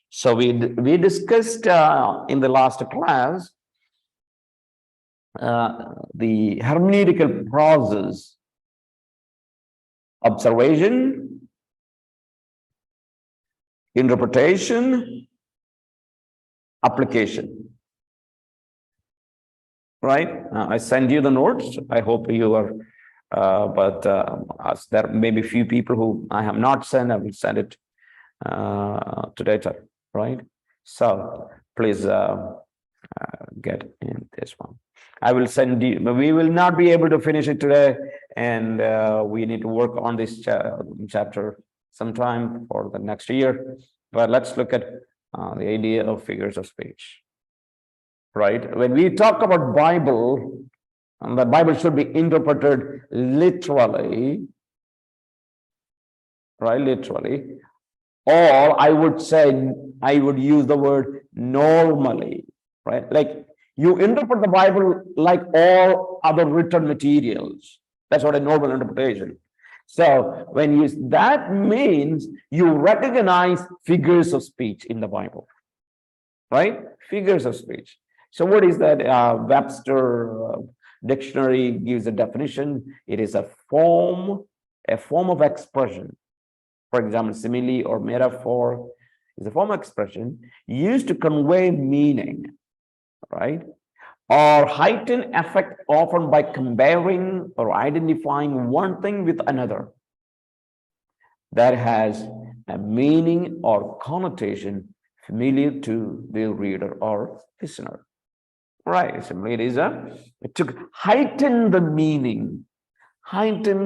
So we discussed in the last class the hermeneutical process: observation, interpretation, application. Right? I send you the notes. I hope you are, but there may be few people who I have not sent. I will send it today, right? So please get in this one. I will send you. We will not be able to finish it today, and we need to work on this chapter sometime for the next year. But let's look at the idea of figures of speech. Right? When we talk about Bible, the Bible should be interpreted literally, right? Literally. Or I would say, I would use the word normally, right? Like you interpret the Bible like all other written materials. That's what a normal interpretation. So when you, that means you recognize figures of speech in the Bible, right? Figures of speech. So what is that? Webster dictionary gives a definition. It is a form of expression. For example, simile or metaphor is a form of expression used to convey meaning, right? Or heighten effect, often by comparing or identifying one thing with another that has a meaning or connotation familiar to the reader or listener. Right, simply it is to heighten the meaning, convey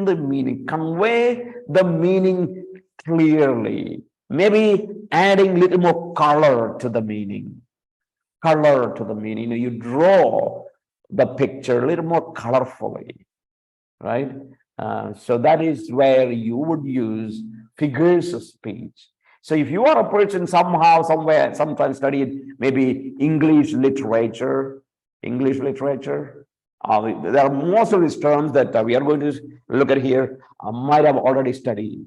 the meaning clearly, maybe adding a little more color to the meaning. You draw the picture a little more colorfully, right? So that is where you would use figures of speech. So if you are a person somehow, somewhere, sometimes studied maybe English literature, there are most of these terms that we are going to look at here might have already studied,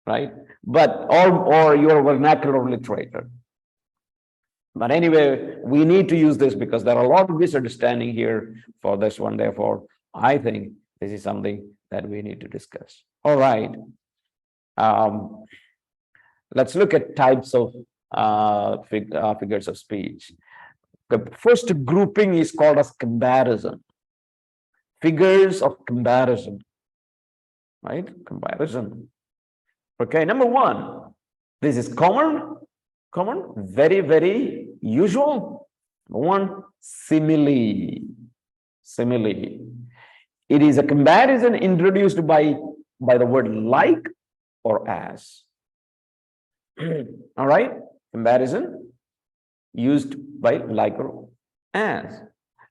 right? But or your vernacular literature. But anyway, we need to use this because there are a lot of misunderstanding here for this one. Therefore, I think this is something that we need to discuss. All right. Let's look at types of figures of speech. The first grouping is called as comparison. Figures of comparison, right? Comparison. Okay, number one, this is common, very, very usual. Number one, simile. It is a comparison introduced by the word like or as. All right, comparison used by like or as.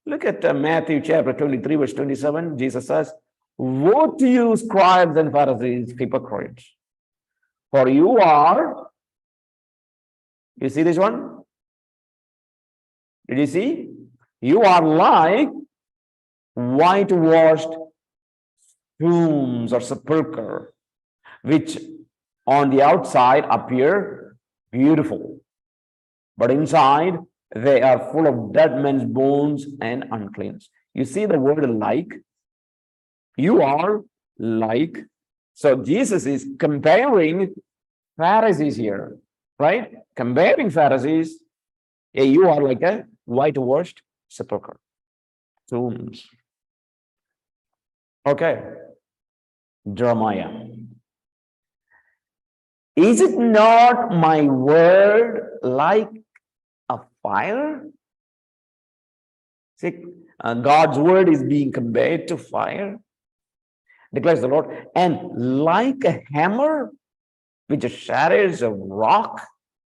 Look at Matthew chapter 23, verse 27. Jesus says, "Woe to you, scribes and Pharisees, hypocrites! For you are," you see this one? Did you see? "You are like whitewashed tombs or sepulchre, which on the outside appear beautiful, but inside they are full of dead men's bones and uncleanness." You see the word like? You are like. So Jesus is comparing Pharisees here, right? Comparing Pharisees. You are like a whitewashed sepulchre, tombs. Okay. Jeremiah. "Is it not my word like a fire?" See, God's word is being compared to fire, declares the Lord, "and like a hammer which shatters a rock."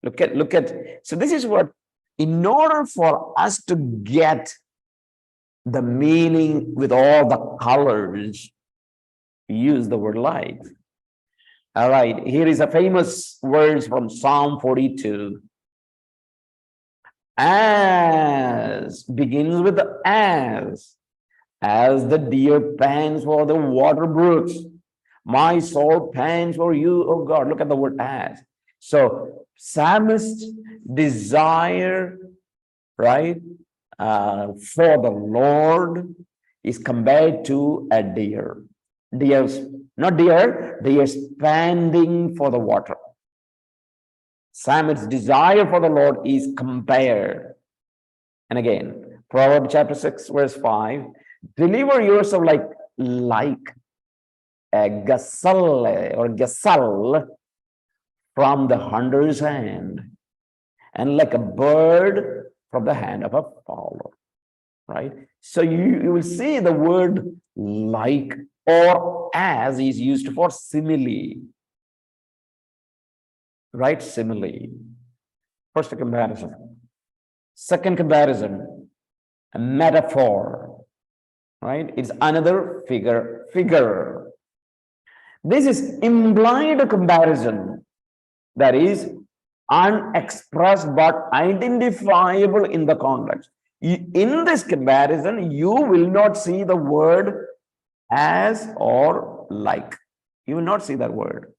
Look at. So this is what, in order for us to get the meaning with all the colors, use the word like. All right, here is a famous words from Psalm 42. As begins with the as the deer pants for the water brooks, my soul pants for you, oh God. Look at the word as. So psalmist desire, right, for the Lord is compared to a deer. Deer's, not deer, deer standing for the water. Psalmist's desire for the Lord is compared. And again, Proverbs chapter 6, verse 5, deliver yourself like a gazelle or gazelle from the hunter's hand, and like a bird from the hand of a fowler, right? So you will see the word like or as is used for simile, right? Simile. First comparison. Second comparison, a metaphor, right? It's another figure. This is implied comparison, that is unexpressed but identifiable in the context. In this comparison, you will not see the word as or like. You will not see that word.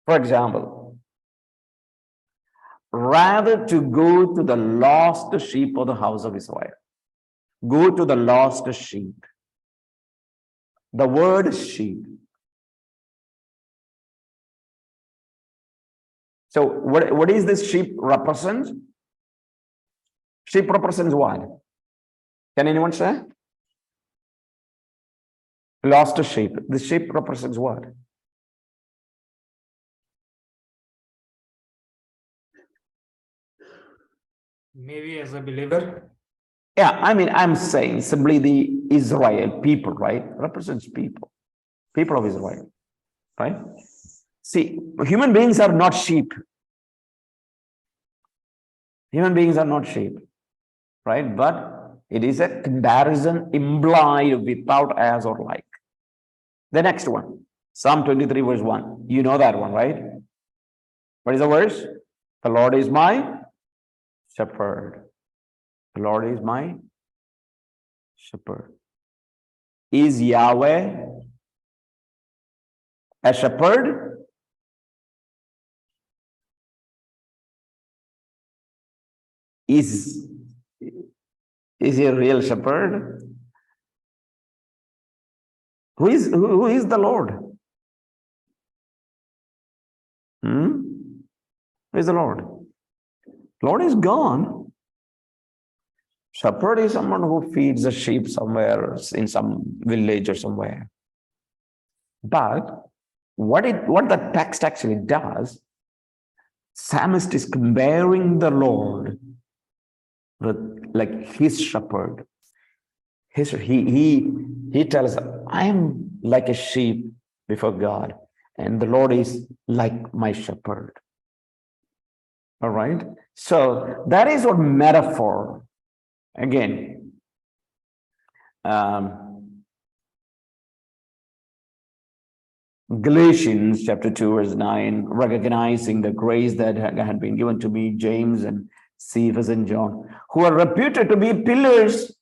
For example, rather to go to the lost sheep of the house of Israel. Go to the lost sheep. The word sheep. So what is this sheep represent? Sheep represents what? Can anyone say? Lost sheep. The sheep represents what? Maybe as a believer. Yeah, I mean, I'm saying simply the Israel people, right? Represents people. People of Israel, right? See, human beings are not sheep. Human beings are not sheep, right? But it is a comparison implied without as or like. The next one, Psalm 23, verse 1. You know that one, right? What is the verse? The Lord is my shepherd. The Lord is my shepherd. Is Yahweh a shepherd? Is he a real shepherd? Who is the Lord? Who is the Lord? Lord is gone. Shepherd is someone who feeds the sheep somewhere in some village or somewhere. But what the text actually does, psalmist is comparing the Lord with like his shepherd. He tells, I am like a sheep before God, and the Lord is like my shepherd. All right. So that is what metaphor. Again, Galatians chapter 2, verse 9, recognizing the grace that had been given to me, James and Cephas and John, who are reputed to be pillars.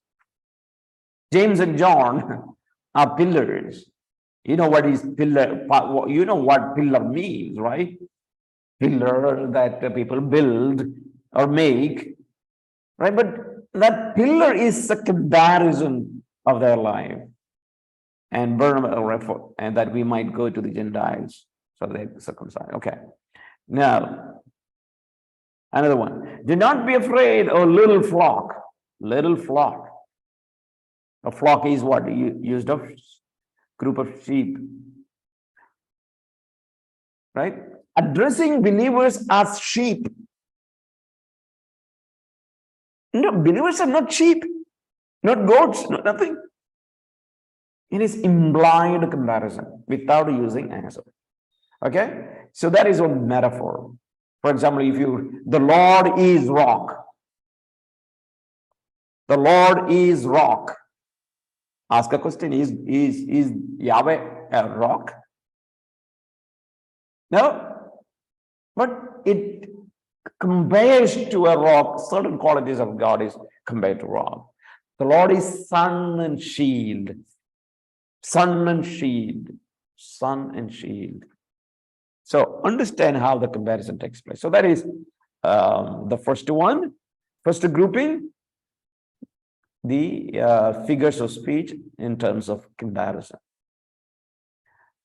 James and John are pillars. You know what is pillar? You know what pillar means, right? Pillar that people build or make, right? But that pillar is a comparison of their life, and burn and that we might go to the Gentiles, so they circumcised. Okay. Now, another one. Do not be afraid, O little flock. Little flock. A flock is what? Used of group of sheep. Right? Addressing believers as sheep. No, believers are not sheep, not goats, not nothing. It is implied comparison without using answer. Okay? So that is one metaphor. For example, the Lord is rock. The Lord is rock. Ask a question, is Yahweh a rock? No, but it compares to a rock. Certain qualities of God is compared to rock. The Lord is sun and shield. Sun and shield. Sun and shield. So understand how the comparison takes place. So that is the first one, first grouping, the figures of speech in terms of comparison.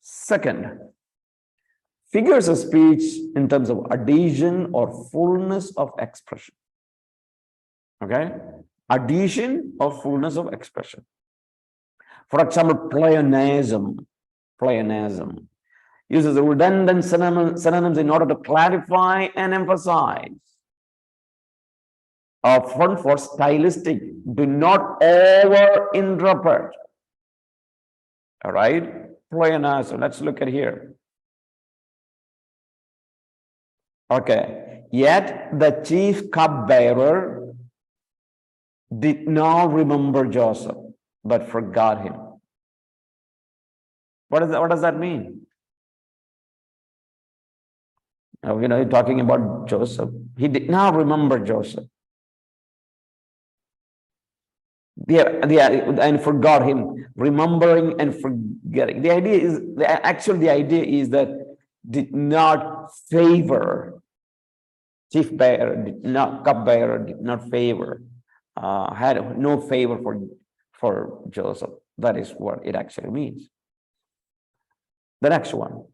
Second, figures of speech in terms of addition or fullness of expression. Okay, addition or fullness of expression. For example, pleonasm uses redundant synonyms in order to clarify and emphasize. Often for stylistic, do not over-interpret. All right, pleonasm, let's look at here. Okay, yet the chief cupbearer did not remember Joseph, but forgot him. What does that mean? You're talking about Joseph. He did not remember Joseph. And forgot him. Remembering and forgetting. The idea is that did not favor. Chief bearer cupbearer did not favor. Had no favor for Joseph. That is what it actually means. The next one.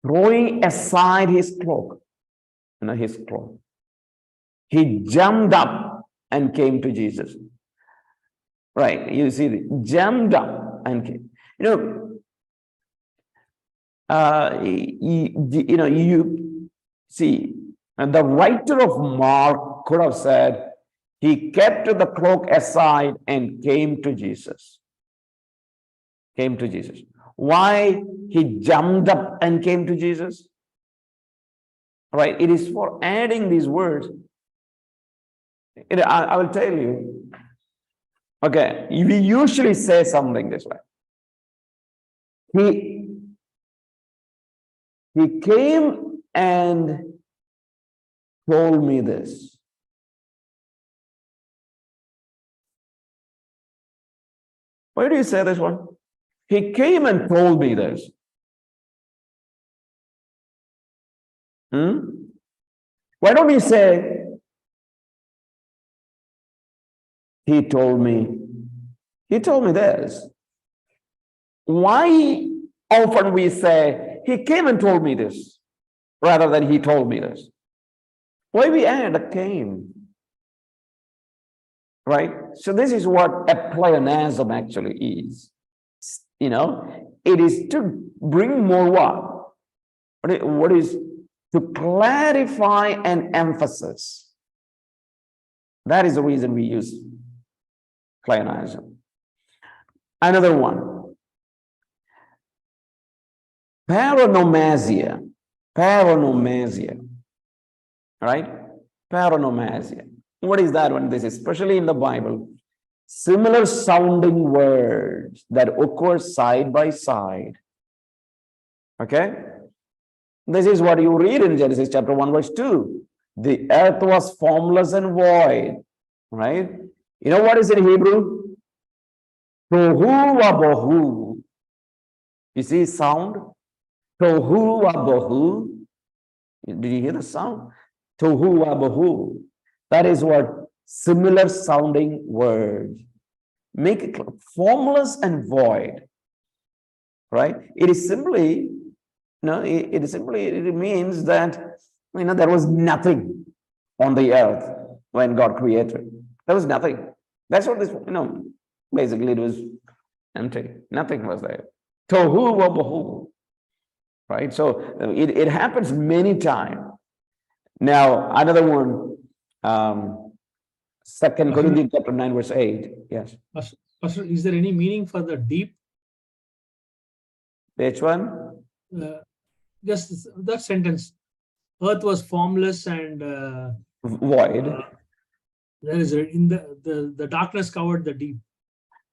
Throwing aside his cloak. His cloak. He jumped up and came to Jesus. Right. You see, jumped up and came. You see, and the writer of Mark could have said, he kept the cloak aside and came to Jesus. Came to Jesus. Why he jumped up and came to Jesus? Right? It is for adding these words. I will tell you. Okay, we usually say something this way. He came and told me this. Why do you say this one? He came and told me this. Why don't we say, he told me this? Why often we say, he came and told me this, rather than he told me this? Why we add a came? Right? So this is what a pleonasm actually is. It is to bring more what? What is to clarify an emphasis. That is the reason we use pleonasm. Another one. Paronomasia. Right? Paronomasia. What is that one? This is especially in the Bible. Similar sounding words that occur side by side. Okay? This is what you read in Genesis chapter 1 verse 2. The earth was formless and void. Right? You know what is in Hebrew? Tohu wabohu. You see sound? Tohu wabohu. Did you hear the sound? Tohu wabohu. That is what similar sounding words. Make it formless and void. Right? It is simply, it means that, there was nothing on the earth when God created. There was nothing. That's what this, basically it was empty. Nothing was there. Tohu wabohu. Right? So it happens many times. Now, another one, 2 Corinthians chapter 9, verse 8. Yes. Pastor, is there any meaning for the deep? Which one? Just that sentence. Earth was formless and void. There is in the darkness covered the deep.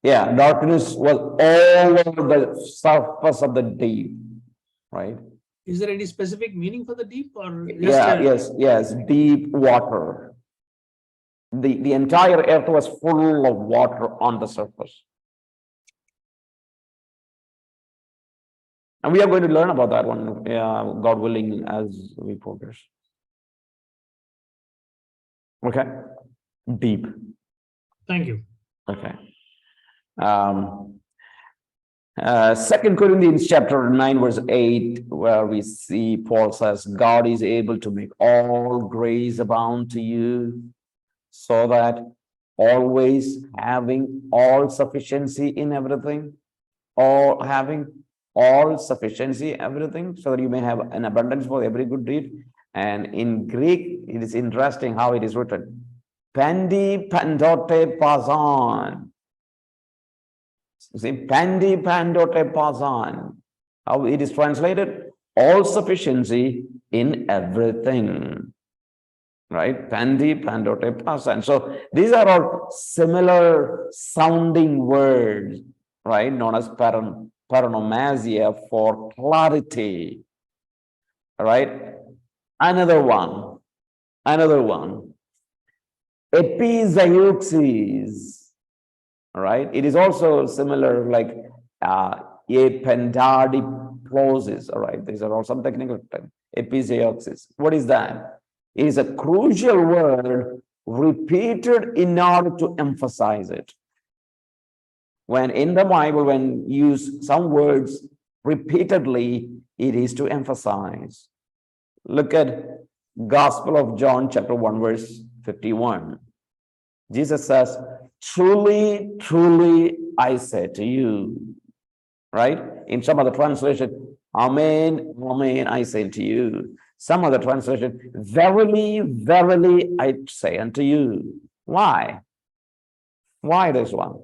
Yeah, darkness was all over the surface of the deep. Right? Is there any specific meaning for the deep, or yes, deep water. The entire earth was full of water on the surface. And we are going to learn about that one, God willing, as we progress. Okay, deep. Thank you. Okay. 2 Corinthians chapter 9, verse 8, where we see Paul says, God is able to make all grace abound to you, so that always having all sufficiency in everything, or having all sufficiency everything, so that you may have an abundance for every good deed. And in Greek, it is interesting how it is written. Pandi pandote pasan. See, pandi pandote pasan. How it is translated? All sufficiency in everything. Right? Pandi pandote pasan. So these are all similar sounding words, right? Known as paronomasia for clarity. Right? Another one. Epizeuxis, right? It is also similar, like ependadiplosis, all right? These are all some technical terms. Epizeuxis. What is that? It is a crucial word repeated in order to emphasize it. When in the Bible, when you use some words repeatedly, it is to emphasize. Look at Gospel of John, chapter 1, verse 51. Jesus says, truly, truly, I say to you, right? In some other translation, amen, amen, I say to you. Some other translation, verily, verily, I say unto you. Why? Why this one?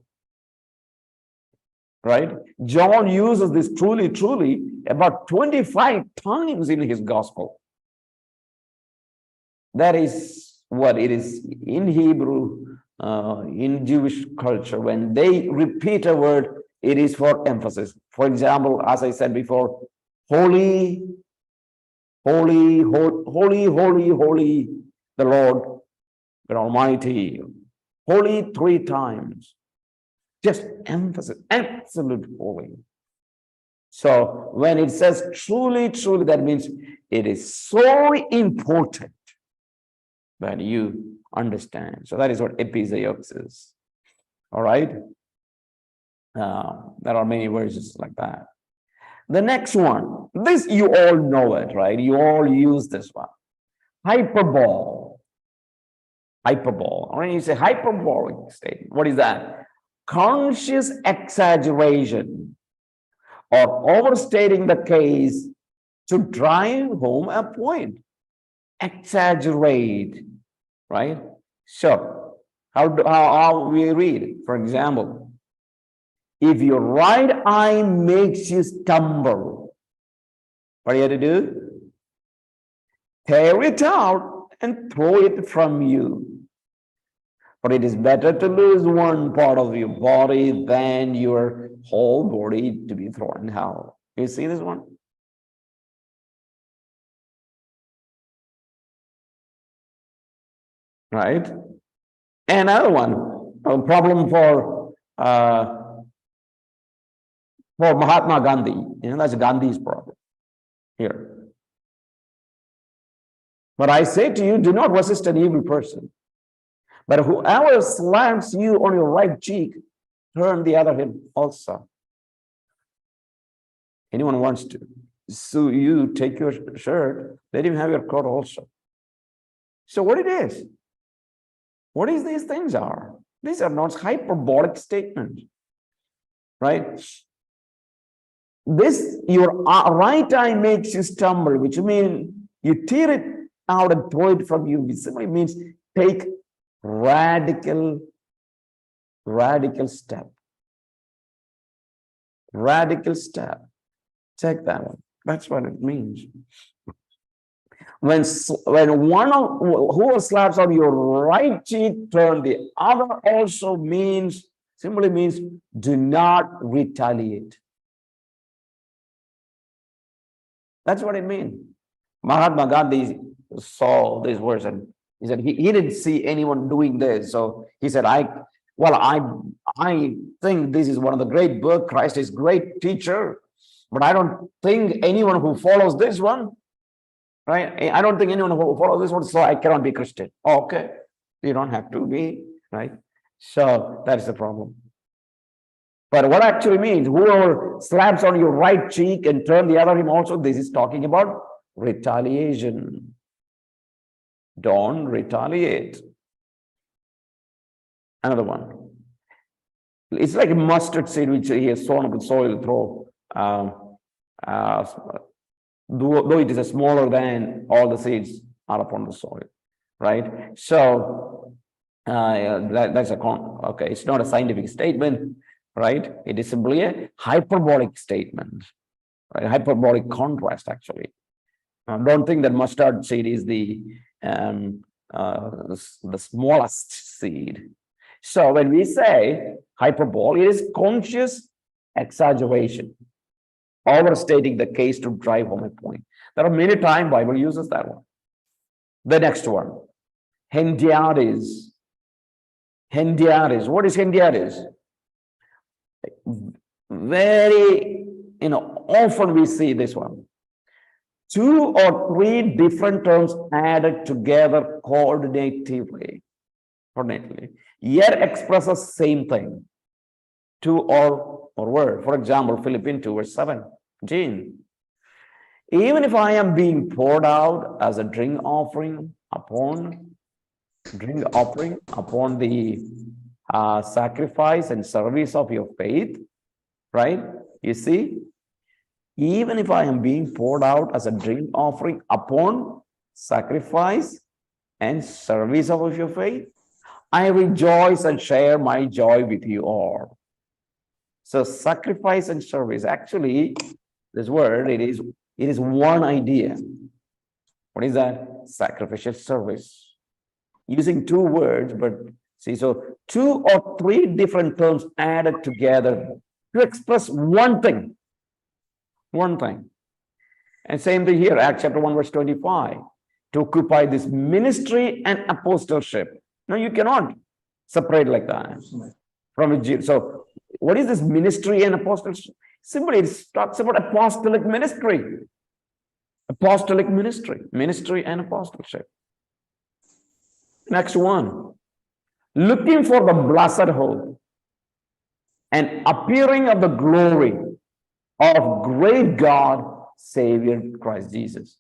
Right? John uses this truly, truly about 25 times in his gospel. That is what it is in Hebrew, in Jewish culture. When they repeat a word, it is for emphasis. For example, as I said before, holy, holy, holy, holy, holy, the Lord, the Almighty. Holy 3 times. Just emphasis, absolute holy. So when it says truly, truly, that means it is so important that you understand. So that is what epizeuxis is. All right. There are many verses like that. The next one, this you all know it, right? You all use this one. Hyperbole. Hyperbole. All right, you say hyperbolic statement. What is that? Conscious exaggeration or overstating the case to drive home a point. Exaggerate, right? So how we read, for example, if your right eye makes you stumble, what do you have to do? Tear it out and throw it from you. For it is better to lose one part of your body than your whole body to be thrown out. You see this one? Right? Another one, a problem for Mahatma Gandhi. You know, that's Gandhi's problem here. But I say to you, do not resist an evil person. But whoever slaps you on your right cheek, turn the other hand also. Anyone wants to sue you, take your shirt, let him have your coat also. So what it is? What is these things are? These are not hyperbolic statements, right? This, your right eye makes you stumble, which means you tear it out and throw it from you. It simply means take radical step. Radical step. Check that one. That's what it means. When one of who slaps on your right cheek, turn the other also means, simply means do not retaliate. That's what it means. Mahatma Gandhi saw this verse and he said he didn't see anyone doing this. So he said, I think this is one of the great books. Christ is great teacher. But I don't think anyone who follows this one, right? I don't think anyone who follows this one, so I cannot be Christian. Okay, you don't have to be, right? So that's the problem. But what actually means, whoever slaps on your right cheek and turn the other him also, this is talking about retaliation. Don't retaliate. Another one. It's like a mustard seed which he has sown upon soil, though it is smaller than all the seeds are upon the soil, right? So that's okay. It's not a scientific statement, right? It is simply a hyperbolic statement, right? Hyperbolic contrast, actually. Don't think that mustard seed is the smallest seed. So when we say hyperbole, it is conscious exaggeration, overstating the case to drive home a point. There are many times Bible uses that one. The next one, Hendiadis. Hendiadis. What is Hendiadis? Very, often we see this one. 2 or 3 different terms added together coordinatively, yet express the same thing. 2 or word. For example, Philippians 2 verse 17. Even if I am being poured out as a drink offering upon the sacrifice and service of your faith, right? You see, even if I am being poured out as a drink offering upon sacrifice and service of your faith, I rejoice and share my joy with you all. So sacrifice and service, actually, this word, it is one idea. What is that? Sacrificial service. Using 2 words, but see, so 2 or 3 different terms added together to express one thing. One thing. And same thing here, Acts chapter 1, verse 25. To occupy this ministry and apostleship. No, you cannot separate like that from it. So, what is this ministry and apostleship? Simply, it talks about apostolic ministry. Apostolic ministry. Ministry and apostleship. Next one. Looking for the blessed hope and appearing of the glory of great God, Savior Christ Jesus.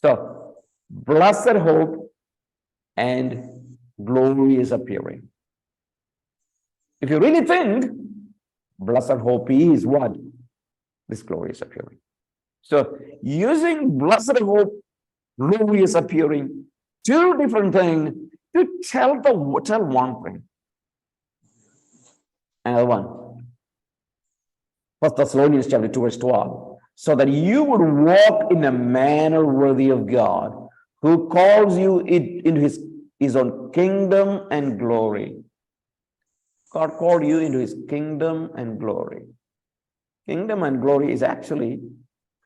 So, blessed hope and glory is appearing. If you really think, blessed hope is what? This glory is appearing. So, using blessed hope, glory is appearing, 2 different things to tell one thing. Another one. 1 Thessalonians chapter 2 verse 12. So that you would walk in a manner worthy of God, who calls you into his own kingdom and glory. God called you into his kingdom and glory. Kingdom and glory is actually,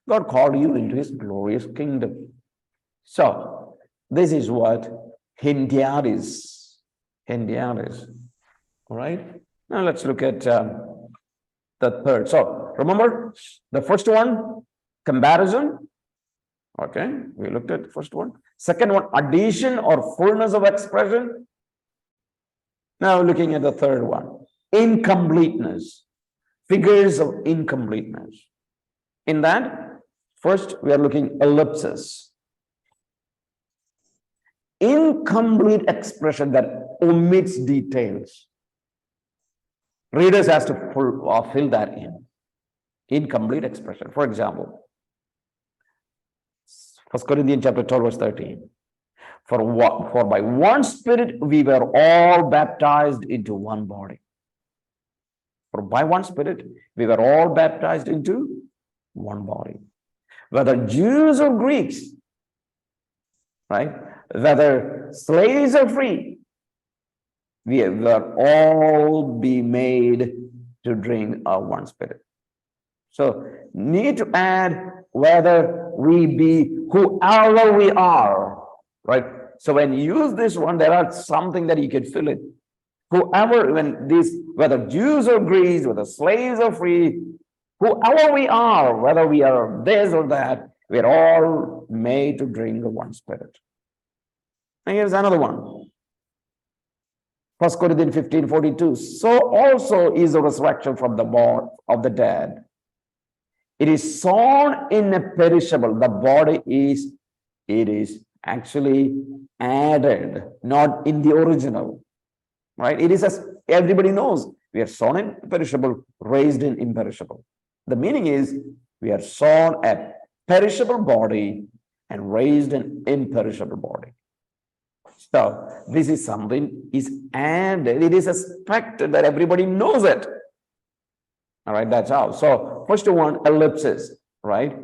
God called you into his glorious kingdom. So, this is what Hendiadis. All right? Now let's look at the third. So, remember the first one, comparison. Okay, we looked at the first one. Second one, addition or fullness of expression. Now looking at the third one, incompleteness, figures of incompleteness. In that, first we are looking ellipsis. Incomplete expression that omits details. Readers has to fill that in. Incomplete expression. For example, 1 Corinthians chapter 12, verse 13. For by one Spirit we were all baptized into one body. For by one Spirit we were all baptized into one body. Whether Jews or Greeks, right? Whether slaves or free, we were all be made to drink of one Spirit. So need to add whether we be whoever we are, right? So when you use this one, there are something that you can fill it. Whoever, whether Jews or Greeks, whether slaves or free, Whoever we are, whether we are this or that, we're all made to drink of one spirit. And here's another one. 1 Corinthians 15:42. So also is the resurrection from the of the dead. It is sown in a perishable. The body is actually added, not in the original. Right? It is as everybody knows. We are sown in perishable, raised in imperishable. The meaning is we are sown a perishable body and raised an imperishable body. So this is something is added. It is expected that everybody knows it. All right, that's how. So first one, ellipsis, right?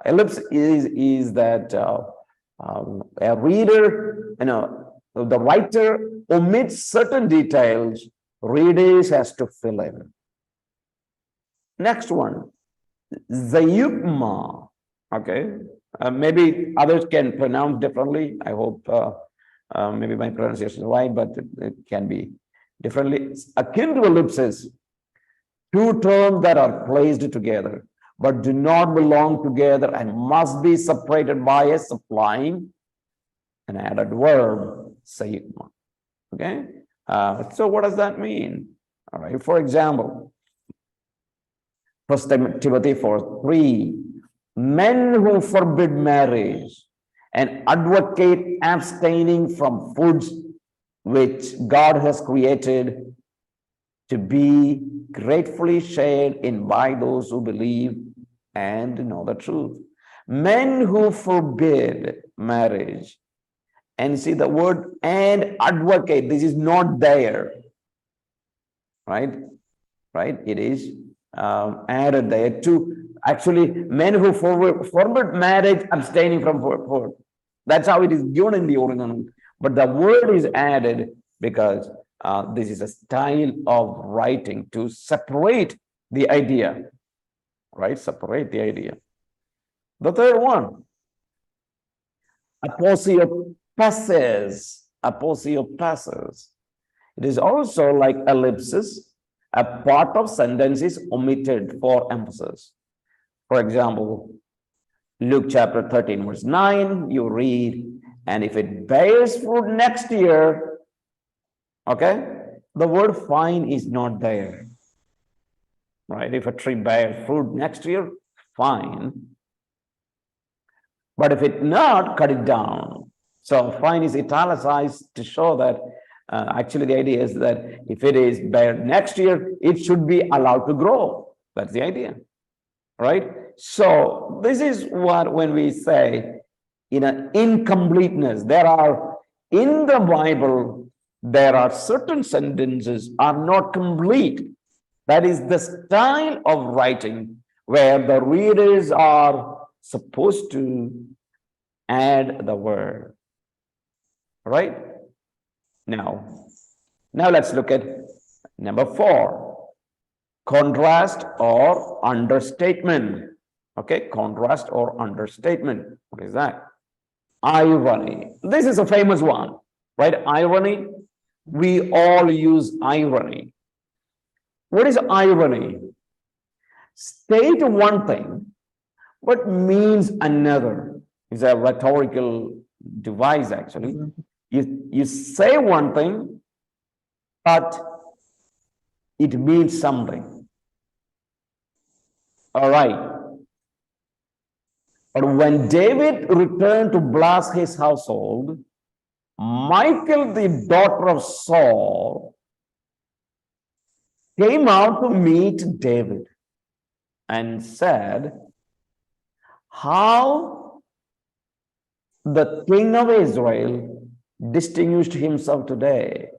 Ellipse is that a reader, the writer omits certain details, readers has to fill in. Next one, zayukma. Okay, maybe others can pronounce differently. I hope maybe my pronunciation is right, but it can be differently. It's akin to ellipsis, two terms that are placed together, but do not belong together and must be separated by a supplying an added verb, zayukma. Okay, so what does that mean? All right, for example, 1 Timothy 4:3, men who forbid marriage and advocate abstaining from foods which God has created to be gratefully shared in by those who believe and know the truth. Men who forbid marriage, and see the word and advocate, this is not there, right? It is added there to actually men who forbid marriage, abstaining from food. That's how it is given in the original. But the word is added because this is a style of writing to separate the idea, right? Separate the idea. The third one, aposiopesis. Aposiopesis. It is also like ellipsis. A part of sentence is omitted for emphasis. For example, Luke chapter 13, verse 9, you read, and if it bears fruit next year, okay, the word fine is not there, right? If a tree bears fruit next year, fine. But if it not, cut it down. So fine is italicized to show that actually the idea is that if it is bear next year, it should be allowed to grow. That's the idea, right? So this is what when we say incompleteness, there are in the Bible, there are certain sentences are not complete. That is the style of writing where the readers are supposed to add the word, right? Now let's look at number 4, contrast or understatement. Okay, contrast or understatement. What is that? Irony. This is a famous one, right? Irony. We all use irony. What is irony? State one thing, but means another. It's a rhetorical device, actually. You say one thing, but it means something. All right. But when David returned to bless his household, Michal, the daughter of Saul, came out to meet David and said, how the king of Israel distinguished himself today.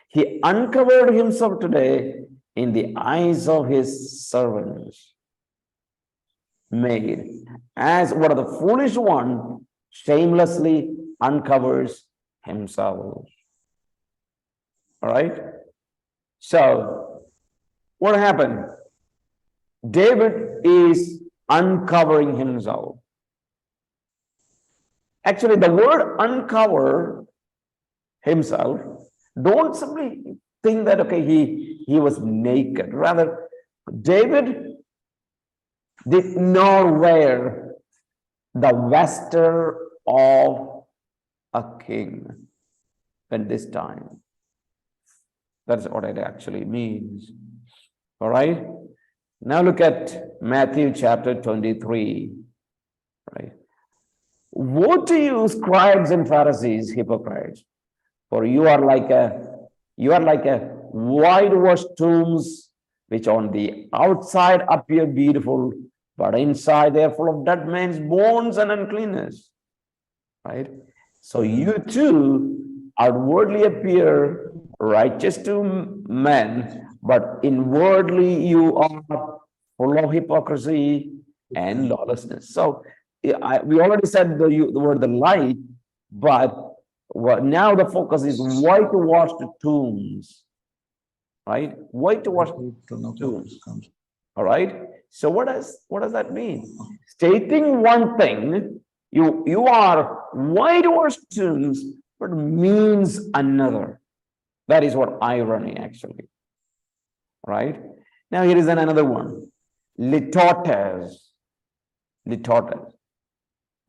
He uncovered himself today in the eyes of his servants, maid, as one of the foolish one shamelessly uncovers himself. All right. So what happened? David is uncovering himself. Actually, the word uncover himself, don't simply think that, okay, he was naked. Rather, David did not wear the vesture of a king at this time. That's what it actually means. All right. Now look at Matthew chapter 23. Right. Woe to you, scribes and Pharisees, hypocrites, for you are like a whitewashed tombs, which on the outside appear beautiful, but inside they are full of dead men's bones and uncleanness. Right? So you too outwardly appear righteous to men, but inwardly you are full of hypocrisy and lawlessness. So we already said the word the light, but now the focus is whitewashed tombs, right? Whitewashed tombs. All right. So what does that mean? Stating one thing, you are whitewashed tombs, but means another. That is what irony actually. Right. Now here is another one. Litotes.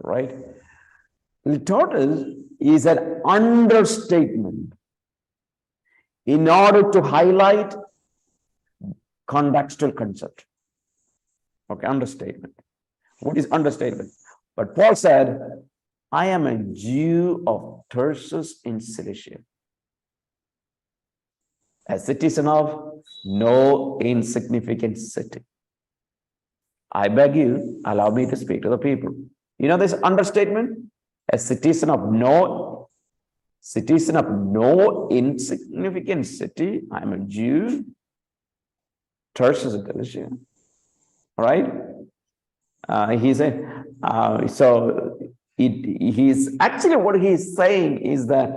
Right? Litotes is an understatement in order to highlight contextual concept. Okay, understatement. What is understatement? But Paul said, I am a Jew of Tarsus in Cilicia, a citizen of no insignificant city. I beg you, allow me to speak to the people. You know this understatement? A citizen of no insignificant city. I'm a Jew. Tarsus in Cilicia. All right? He said, so he's actually what he's saying is that,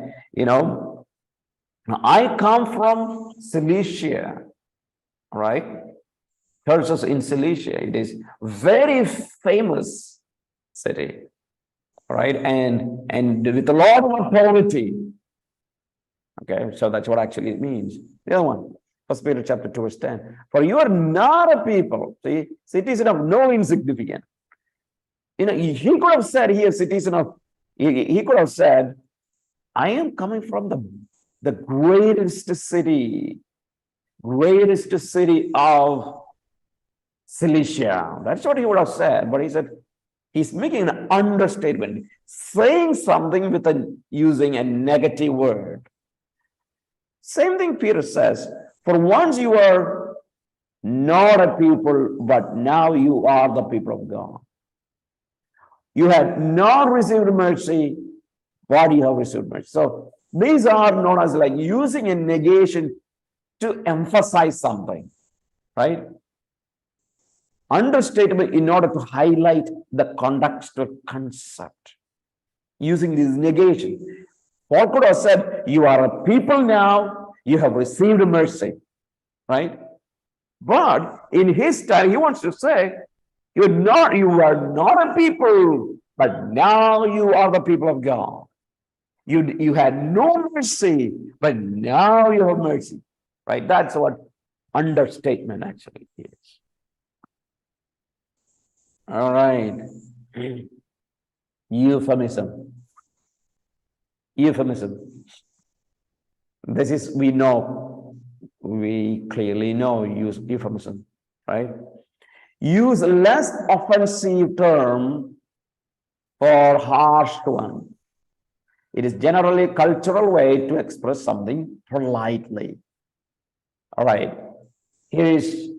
I come from Cilicia, right? Tarsus in Cilicia. It is very famous city, right? And with a lot of authority. Okay, so that's what actually it means. The other one, 1 Peter chapter 2, verse 10. For you are not a people, see, citizen of no insignificant. He could have said he is citizen of, he could have said, I am coming from the greatest city of Cilicia. That's what he would have said. But he said, he's making an understatement, saying something using a negative word. Same thing Peter says, for once you were not a people, but now you are the people of God. You had not received mercy, but you have received mercy. So these are known as like using a negation to emphasize something, right? Understatement in order to highlight the contextual concept. Using this negation. Paul could have said, you are a people now, you have received mercy, right? But in his style, he wants to say, you are not a people, but now you are the people of God. You had no mercy, but now you have mercy, right? That's what understatement actually is. All right. Euphemism. This is, we clearly know use euphemism, right? Use less offensive term for harsh one. It is generally a cultural way to express something politely. All right. Here is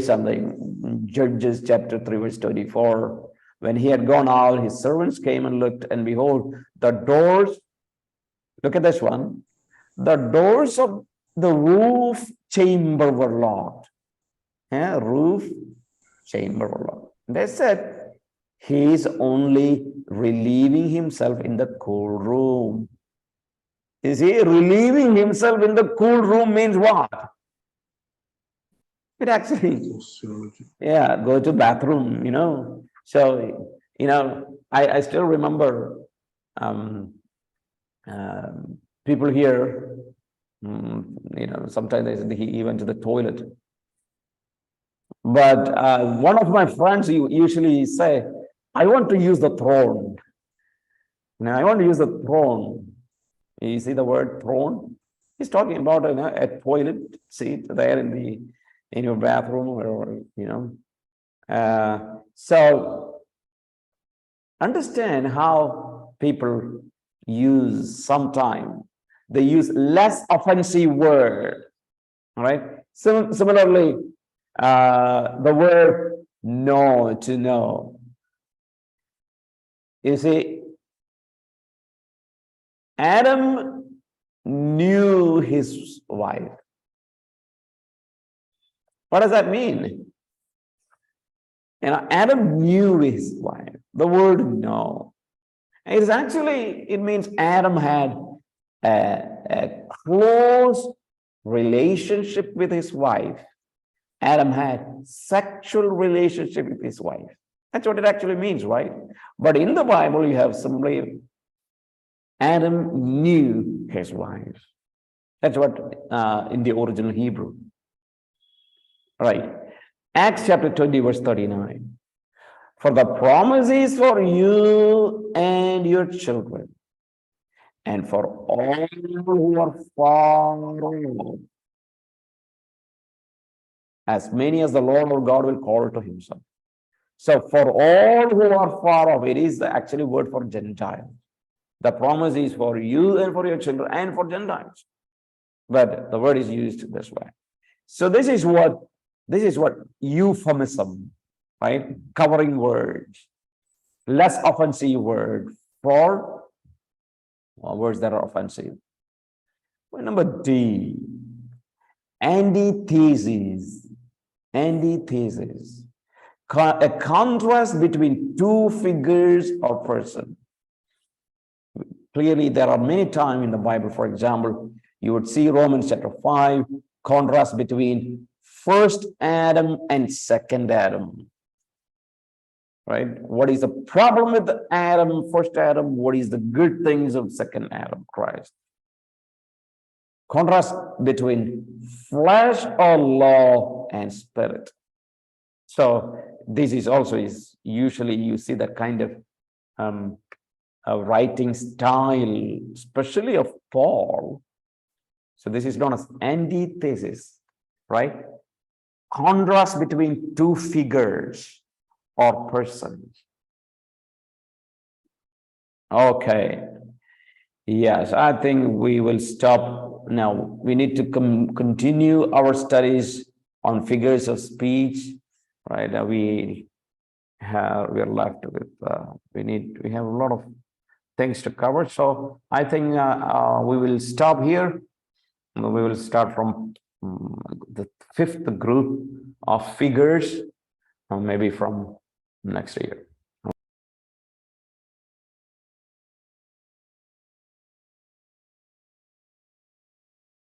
something. Judges chapter 3, verse 24. When he had gone out, his servants came and looked, and behold, the doors, look at this one, the doors of the roof chamber were locked. Yeah, roof chamber were locked. They said, he is only relieving himself in the cool room. Is he relieving himself in the cool room means what? It actually, yeah, go to bathroom, So, I still remember people here, sometimes they say he went to the toilet. But one of my friends usually say, I want to use the throne. I want to use the throne. You see the word throne? He's talking about a toilet seat there in your bathroom, or so understand how people use sometimes. They use less offensive word, right? Similarly, the word no, to know. You see, Adam knew his wife. What does that mean? Adam knew his wife. The word know. It means Adam had a close relationship with his wife. Adam had sexual relationship with his wife. That's what it actually means, right? But in the Bible, you have simply Adam knew his wife. That's what in the original Hebrew. Right. Acts chapter 20, verse 39. For the promise is for you and your children, and for all who are far off, as many as the Lord our God will call to himself. So for all who are far off, it is the actually word for Gentiles. The promise is for you and for your children and for Gentiles. But the word is used this way. So this is what euphemism, right? Covering words, less offensive word for words that are offensive. Well, number D, antithesis. Antithesis. A contrast between two figures or person. Clearly, there are many times in the Bible, for example, you would see Romans chapter 5, contrast between first Adam and second Adam. Right? What is the problem with Adam, first Adam? What is the good things of second Adam, Christ? Contrast between flesh or law and spirit. So this is also usually you see that kind of writing style, especially of Paul. So this is known as antithesis, right? Contrast between two figures or persons. Okay. Yes, I think we will stop now. We need to continue our studies on figures of speech, right? We are left with we have a lot of things to cover. So I think we will stop here. We will start from the fifth group of figures, maybe from next year.